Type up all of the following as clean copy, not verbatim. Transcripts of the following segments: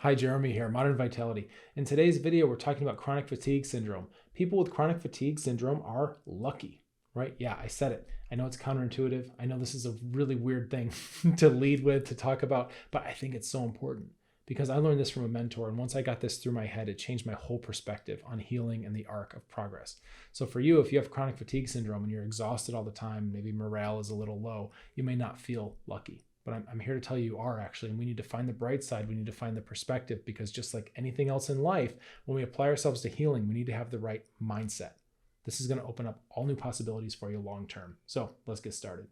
Hi, Jeremy here, Modern Vitality. In today's video, we're talking about chronic fatigue syndrome. People with chronic fatigue syndrome are lucky, right? Yeah, I said it. I know it's counterintuitive. I know this is a really weird thing to lead with, to talk about, but I think it's so important because I learned this from a mentor. And once I got this through my head, it changed my whole perspective on healing and the arc of progress. So for you, if you have chronic fatigue syndrome and you're exhausted all the time, maybe morale is a little low, you may not feel lucky. But I'm here to tell you are actually, and we need to find the bright side. We need to find the perspective, because just like anything else in life, when we apply ourselves to healing, we need to have the right mindset. This is going to open up all new possibilities for you long term. So let's get started.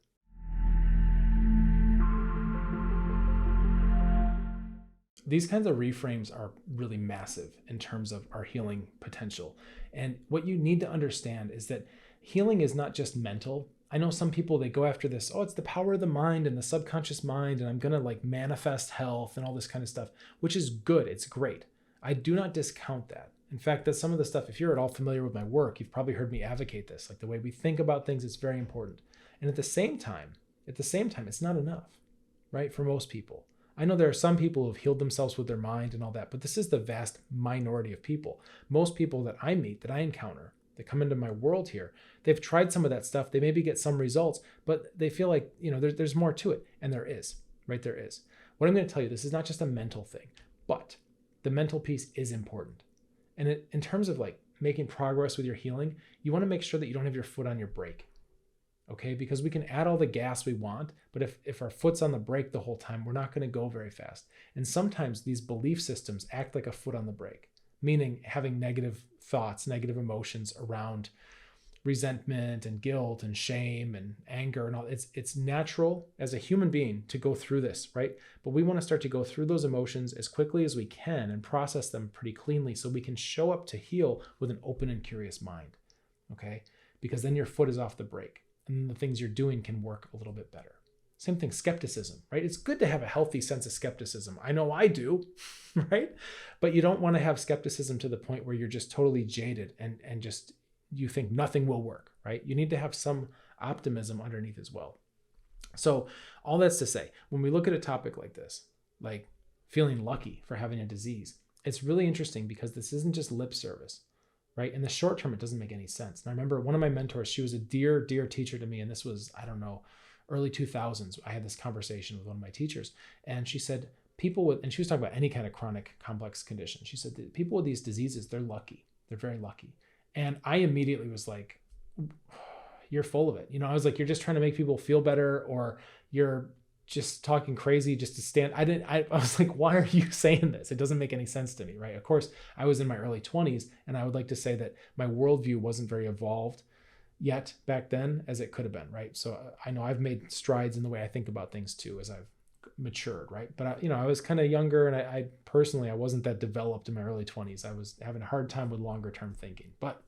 These kinds of reframes are really massive in terms of our healing potential. And what you need to understand is that healing is not just mental. I know some people, they go after this, oh, it's the power of the mind and the subconscious mind, and I'm going to like manifest health and all this kind of stuff, which is good. It's great. I do not discount that. In fact, that's some of the stuff, if you're at all familiar with my work, you've probably heard me advocate this, like the way we think about things, it's very important. And at the same time, it's not enough, right? For most people. I know there are some people who have healed themselves with their mind and all that, but this is the vast minority of people. Most people that I meet, that I encounter, that come into my world here, they've tried some of that stuff. They maybe get some results, but they feel like, there's more to it. And there is, right? There is. What I'm going to tell you, this is not just a mental thing, but the mental piece is important. And in terms of like making progress with your healing, you want to make sure that you don't have your foot on your brake. Okay, because we can add all the gas we want, but if our foot's on the brake the whole time, we're not going to go very fast. And sometimes these belief systems act like a foot on the brake, meaning having negative thoughts, negative emotions around resentment and guilt and shame and anger and all. It's natural as a human being to go through this, right? But we want to start to go through those emotions as quickly as we can and process them pretty cleanly so we can show up to heal with an open and curious mind, okay? Because then your foot is off the brake and the things you're doing can work a little bit better. Same thing, skepticism, right? It's good to have a healthy sense of skepticism. I know I do, right? But you don't want to have skepticism to the point where you're just totally jaded and just you think nothing will work, right? You need to have some optimism underneath as well. So all that's to say, when we look at a topic like this, like feeling lucky for having a disease, it's really interesting because this isn't just lip service, right? In the short term, it doesn't make any sense. And I remember one of my mentors, she was a dear, dear teacher to me. And this was, early 2000s. I had this conversation with one of my teachers, and she said, and she was talking about any kind of chronic complex condition. She said that people with these diseases, they're lucky. They're very lucky. And I immediately was like, you're full of it. I was like, you're just trying to make people feel better, or you're just talking crazy just to stand. I was like, why are you saying this? It doesn't make any sense to me, right? Of course, I was in my early 20s, and I would like to say that my worldview wasn't very evolved yet back then as it could have been, right? So I know I've made strides in the way I think about things too as I've matured, right? But I was kind of younger, and I personally wasn't that developed in my early 20s. I was having a hard time with longer term thinking, but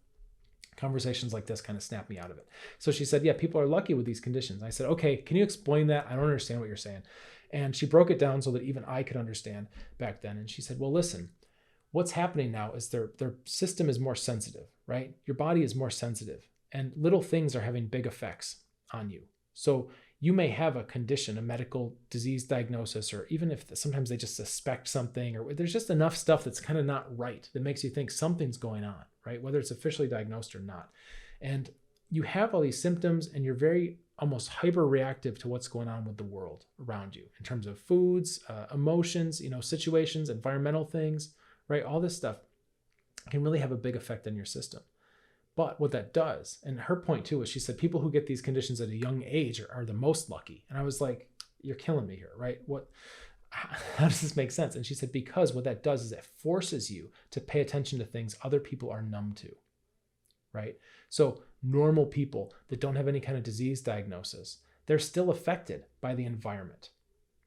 conversations like this kind of snapped me out of it. So she said, yeah, people are lucky with these conditions. I said, okay, can you explain that? I don't understand what you're saying. And she broke it down so that even I could understand back then. And she said, well, listen, what's happening now is their system is more sensitive, right? Your body is more sensitive, and little things are having big effects on you. So you may have a condition, a medical disease diagnosis, or even if sometimes they just suspect something, or there's just enough stuff that's kind of not right that makes you think something's going on, right? Whether it's officially diagnosed or not. And you have all these symptoms, and you're very almost hyper reactive to what's going on with the world around you in terms of foods, emotions, situations, environmental things, right? All this stuff can really have a big effect on your system. But what that does, and her point too, is she said people who get these conditions at a young age are the most lucky. And I was like, you're killing me here, right? How does this make sense? And she said, because what that does is it forces you to pay attention to things other people are numb to, right? So normal people that don't have any kind of disease diagnosis, they're still affected by the environment,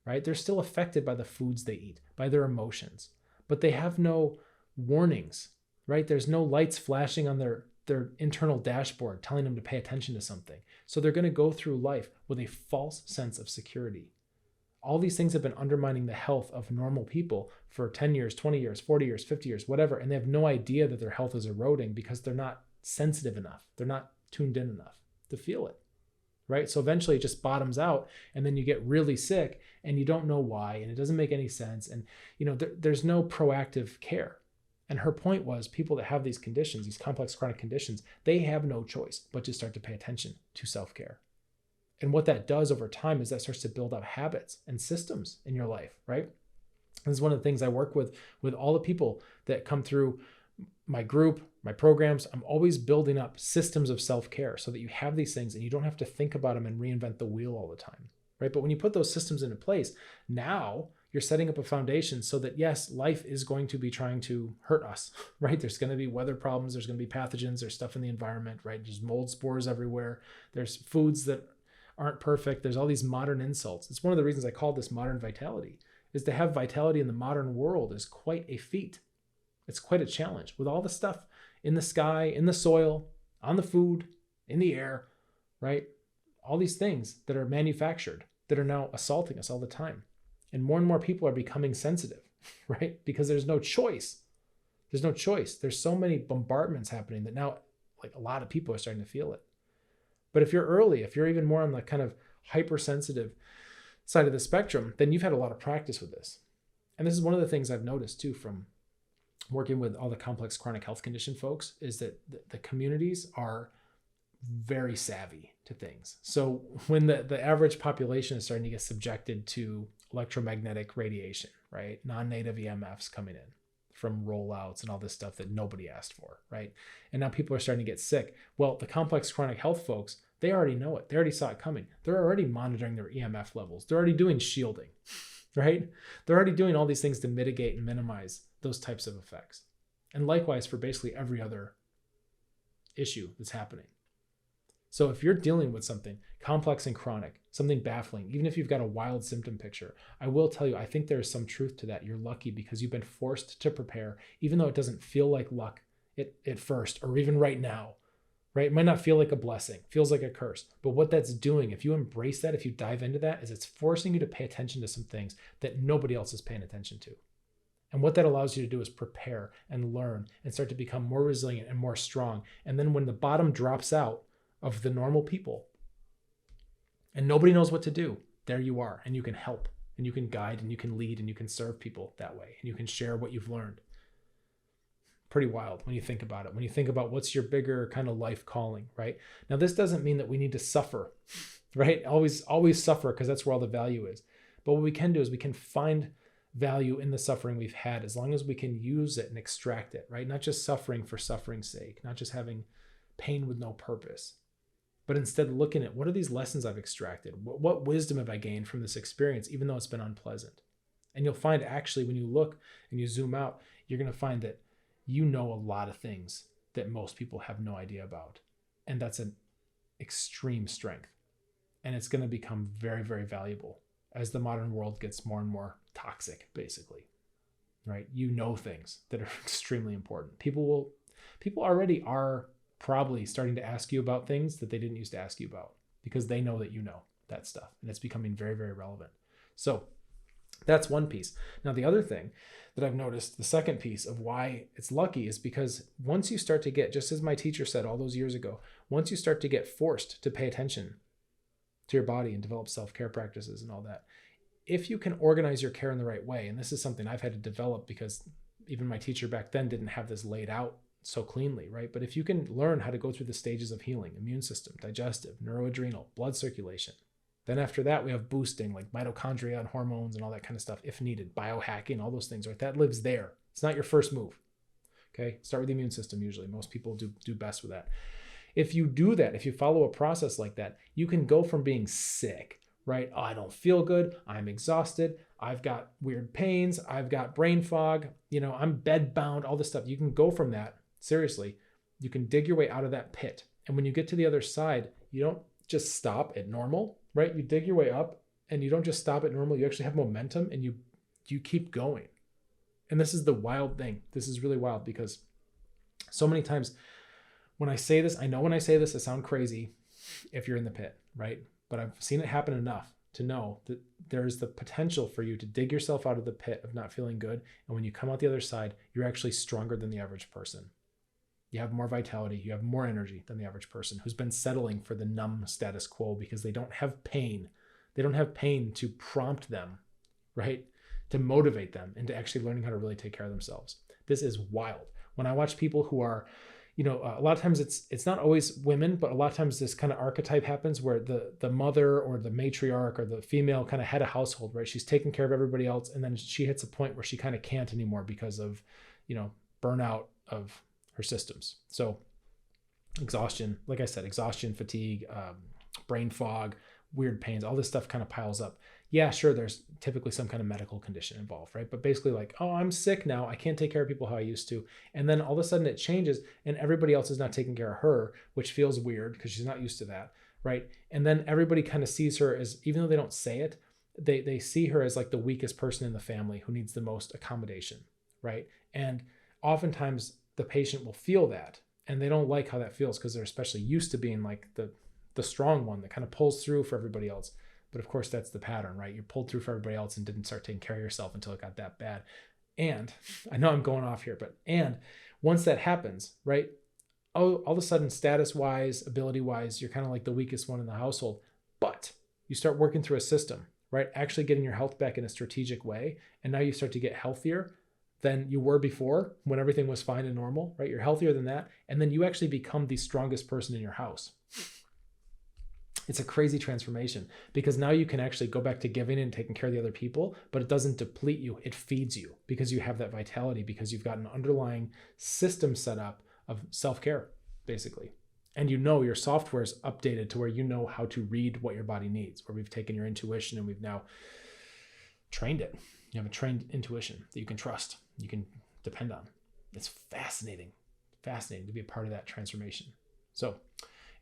right? They're still affected by the foods they eat, by their emotions, but they have no warnings, right? There's no lights flashing on their internal dashboard telling them to pay attention to something. So they're going to go through life with a false sense of security. All these things have been undermining the health of normal people for 10 years, 20 years, 40 years, 50 years, whatever. And they have no idea that their health is eroding because they're not sensitive enough. They're not tuned in enough to feel it, right? So eventually it just bottoms out, and then you get really sick and you don't know why, and it doesn't make any sense. And there's no proactive care. And her point was, people that have these conditions, these complex chronic conditions, they have no choice but to start to pay attention to self-care. And what that does over time is that starts to build up habits and systems in your life, right? This is one of the things I work with all the people that come through my group, my programs. I'm always building up systems of self-care so that you have these things and you don't have to think about them and reinvent the wheel all the time, right? But when you put those systems into place, now you're setting up a foundation so that, yes, life is going to be trying to hurt us, right? There's going to be weather problems. There's going to be pathogens. There's stuff in the environment, right? There's mold spores everywhere. There's foods that aren't perfect. There's all these modern insults. It's one of the reasons I call this modern vitality, is to have vitality in the modern world is quite a feat. It's quite a challenge with all the stuff in the sky, in the soil, on the food, in the air, right? All these things that are manufactured that are now assaulting us all the time. And more people are becoming sensitive, right? Because there's no choice. There's no choice. There's so many bombardments happening that now, like, a lot of people are starting to feel it. But if you're early, if you're even more on the kind of hypersensitive side of the spectrum, then you've had a lot of practice with this. And this is one of the things I've noticed too from working with all the complex chronic health condition folks, is that the communities are very savvy to things. So when the average population is starting to get subjected to electromagnetic radiation, right? Non-native EMFs coming in from rollouts and all this stuff that nobody asked for, right? And now people are starting to get sick. Well, the complex chronic health folks, they already know it. They already saw it coming. They're already monitoring their EMF levels. They're already doing shielding, right? They're already doing all these things to mitigate and minimize those types of effects. And likewise for basically every other issue that's happening. So if you're dealing with something complex and chronic, something baffling, even if you've got a wild symptom picture, I will tell you, I think there's some truth to that. You're lucky because you've been forced to prepare, even though it doesn't feel like luck at first, or even right now, right? It might not feel like a blessing, feels like a curse. But what that's doing, if you embrace that, if you dive into that, is it's forcing you to pay attention to some things that nobody else is paying attention to. And what that allows you to do is prepare and learn and start to become more resilient and more strong. And then when the bottom drops out of the normal people and nobody knows what to do, there you are, and you can help and you can guide and you can lead and you can serve people that way and you can share what you've learned. Pretty wild when you think about it. When you think about what's your bigger kind of life calling, right? Now, this doesn't mean that we need to suffer, right? Always suffer, because that's where all the value is. But what we can do is we can find value in the suffering we've had, as long as we can use it and extract it, right? Not just suffering for suffering's sake, not just having pain with no purpose, but instead looking at, what are these lessons I've extracted? What wisdom have I gained from this experience, even though it's been unpleasant? And you'll find, actually, when you look and you zoom out, you're going to find that you know a lot of things that most people have no idea about. And that's an extreme strength. And it's going to become very, very valuable as the modern world gets more and more toxic, basically, right? You know things that are extremely important. People already are probably starting to ask you about things that they didn't used to ask you about, because they know that you know that stuff, and it's becoming very, very relevant. So that's one piece. Now, the other thing that I've noticed, the second piece of why it's lucky, is because once you start to get, just as my teacher said all those years ago, once you start to get forced to pay attention to your body and develop self-care practices and all that, if you can organize your care in the right way, and this is something I've had to develop because even my teacher back then didn't have this laid out so cleanly, right? But if you can learn how to go through the stages of healing, immune system, digestive, neuroadrenal, blood circulation, then after that, we have boosting, like mitochondria and hormones and all that kind of stuff, if needed, biohacking, all those things, right? That lives there. It's not your first move, okay? Start with the immune system usually. Most people do best with that. If you do that, if you follow a process like that, you can go from being sick, right? Oh, I don't feel good. I'm exhausted. I've got weird pains. I've got brain fog. I'm bed bound, all this stuff. You can go from that. Seriously, you can dig your way out of that pit. And when you get to the other side, you don't just stop at normal, right? You dig your way up, and you don't just stop at normal. You actually have momentum, and you keep going. And this is the wild thing. This is really wild, because so many times when I say this, I know when I say this, I sound crazy if you're in the pit, right? But I've seen it happen enough to know that there's the potential for you to dig yourself out of the pit of not feeling good. And when you come out the other side, you're actually stronger than the average person. You have more vitality, you have more energy than the average person who's been settling for the numb status quo because they don't have pain. They don't have pain to prompt them, right? To motivate them into actually learning how to really take care of themselves. This is wild. When I watch people who are, a lot of times it's not always women, but a lot of times this kind of archetype happens where the mother or the matriarch or the female kind of head of household, right? She's taking care of everybody else. And then she hits a point where she kind of can't anymore because of, burnout of her systems. So exhaustion, like I said, exhaustion, fatigue, brain fog, weird pains, all this stuff kind of piles up. Yeah, sure, there's typically some kind of medical condition involved, right? But basically like, oh, I'm sick now. I can't take care of people how I used to. And then all of a sudden it changes and everybody else is not taking care of her, which feels weird because she's not used to that, right? And then everybody kind of sees her as, even though they don't say it, they see her as like the weakest person in the family who needs the most accommodation, right? And oftentimes the patient will feel that and they don't like how that feels because they're especially used to being like the strong one that kind of pulls through for everybody else. But of course, that's the pattern, right? You pulled through for everybody else and didn't start taking care of yourself until it got that bad. And I know I'm going off here, and once that happens, right? All of a sudden, status-wise, ability-wise, you're kind of like the weakest one in the household. But you start working through a system, right? Actually getting your health back in a strategic way. And now you start to get healthier than you were before when everything was fine and normal, right? You're healthier than that. And then you actually become the strongest person in your house. It's a crazy transformation because now you can actually go back to giving and taking care of the other people, but it doesn't deplete you. It feeds you because you have that vitality, because you've got an underlying system set up of self-care, basically. And your software is updated to where you know how to read what your body needs, where we've taken your intuition and we've now trained it. You have a trained intuition that you can trust, you can depend on. It's fascinating to be a part of that transformation. So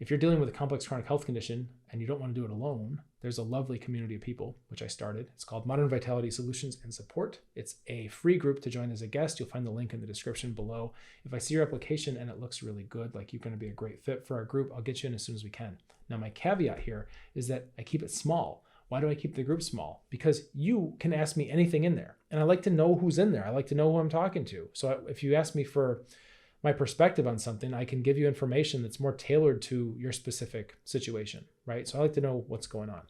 if you're dealing with a complex chronic health condition and you don't want to do it alone, there's a lovely community of people, which I started. It's called Modern Vitality Solutions and Support. It's a free group to join as a guest. You'll find the link in the description below. If I see your application and it looks really good, like you're going to be a great fit for our group, I'll get you in as soon as we can. Now, my caveat here is that I keep it small. Why do I keep the group small? Because you can ask me anything in there. And I like to know who's in there. I like to know who I'm talking to. So if you ask me for my perspective on something, I can give you information that's more tailored to your specific situation, right? So I like to know what's going on.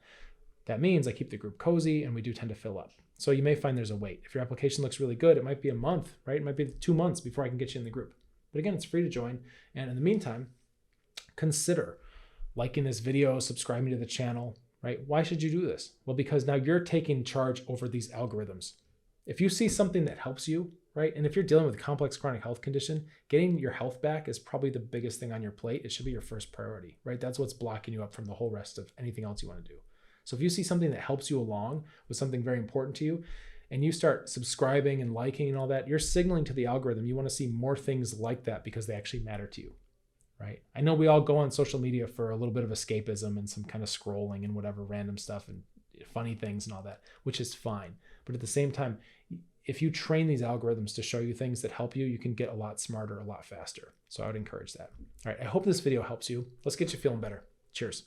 That means I keep the group cozy and we do tend to fill up. So you may find there's a wait. If your application looks really good, it might be a month, right? It might be 2 months before I can get you in the group. But again, it's free to join. And in the meantime, consider liking this video, subscribing to the channel, right? Why should you do this? Well, because now you're taking charge over these algorithms. If you see something that helps you, right? And if you're dealing with a complex chronic health condition, getting your health back is probably the biggest thing on your plate. It should be your first priority, right? That's what's blocking you up from the whole rest of anything else you want to do. So if you see something that helps you along with something very important to you, and you start subscribing and liking and all that, you're signaling to the algorithm you want to see more things like that because they actually matter to you, right? I know we all go on social media for a little bit of escapism and some kind of scrolling and whatever random stuff and funny things and all that, which is fine. But at the same time, if you train these algorithms to show you things that help you, you can get a lot smarter, a lot faster. So I would encourage that. All right, I hope this video helps you. Let's get you feeling better. Cheers.